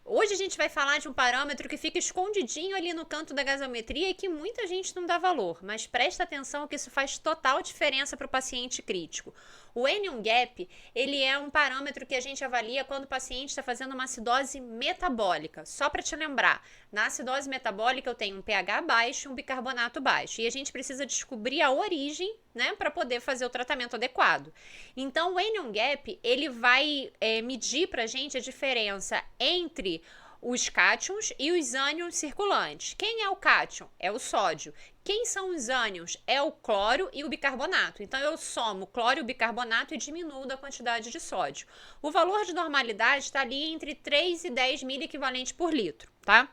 Hoje a gente vai falar de um parâmetro que fica escondidinho ali no canto da gasometria e que muita gente não dá valor, mas presta atenção que isso faz total diferença para o paciente crítico. O anion gap, ele é um parâmetro que a gente avalia quando o paciente está fazendo uma acidose metabólica. Só para te lembrar, na acidose metabólica eu tenho um pH baixo e um bicarbonato baixo. E a gente precisa descobrir a origem, né, para poder fazer o tratamento adequado. Então, o anion gap, ele vai medir para a gente a diferença entre os cátions e os ânions circulantes. Quem é o cátion? É o sódio. Quem são os ânions? É o cloro e o bicarbonato. Então, eu somo o cloro e o bicarbonato e diminuo a quantidade de sódio. O valor de normalidade está ali entre 3 e 10 miliequivalentes por litro, tá?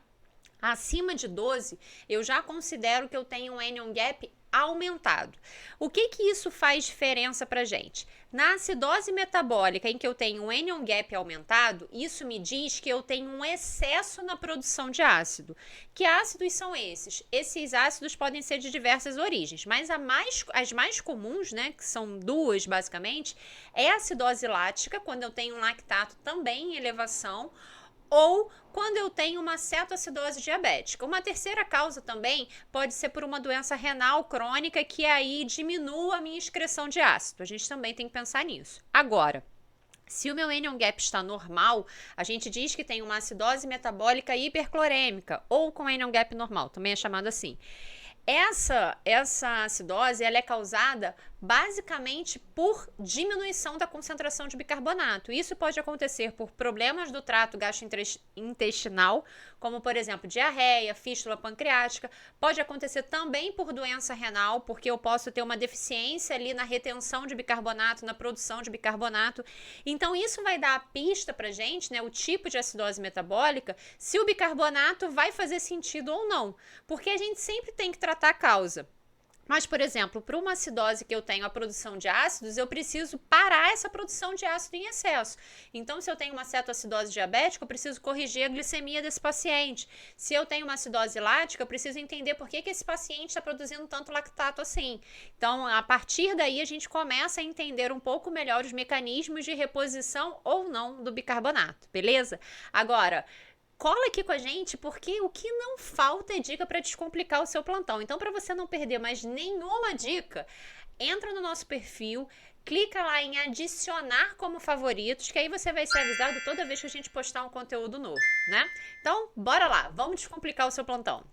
Acima de 12, eu já considero que eu tenho um anion gap aumentado. O que isso faz diferença para gente? Na acidose metabólica, em que eu tenho um anion gap aumentado, isso me diz que eu tenho um excesso na produção de ácido. Que ácidos são esses? Esses ácidos podem ser de diversas origens, mas as mais comuns, né, que são duas basicamente, é a acidose lática, quando eu tenho um lactato também em elevação, ou quando eu tenho uma cetoacidose diabética. Uma terceira causa também pode ser por uma doença renal crônica que aí diminua a minha excreção de ácido. A gente também tem que pensar nisso. Agora, se o meu anion gap está normal, a gente diz que tem uma acidose metabólica hiperclorêmica ou com anion gap normal, também é chamado assim. Essa acidose ela é causada basicamente por diminuição da concentração de bicarbonato. Isso pode acontecer por problemas do trato gastrointestinal, como por exemplo diarreia, fístula pancreática. Pode acontecer também por doença renal, porque eu posso ter uma deficiência ali na retenção de bicarbonato, na produção de bicarbonato. Então isso vai dar a pista pra gente, né, o tipo de acidose metabólica, se o bicarbonato vai fazer sentido ou não. Porque a gente sempre tem que tratar a causa. Mas, por exemplo, para uma acidose que eu tenho a produção de ácidos, eu preciso parar essa produção de ácido em excesso. Então, se eu tenho uma cetoacidose diabética, eu preciso corrigir a glicemia desse paciente. Se eu tenho uma acidose lática, eu preciso entender por que esse paciente está produzindo tanto lactato assim. Então, a partir daí, a gente começa a entender um pouco melhor os mecanismos de reposição ou não do bicarbonato, beleza? Agora, cola aqui com a gente, porque o que não falta é dica para descomplicar o seu plantão. Então, para você não perder mais nenhuma dica, entra no nosso perfil, clica lá em adicionar como favoritos, que aí você vai ser avisado toda vez que a gente postar um conteúdo novo, né? Então, bora lá, vamos descomplicar o seu plantão.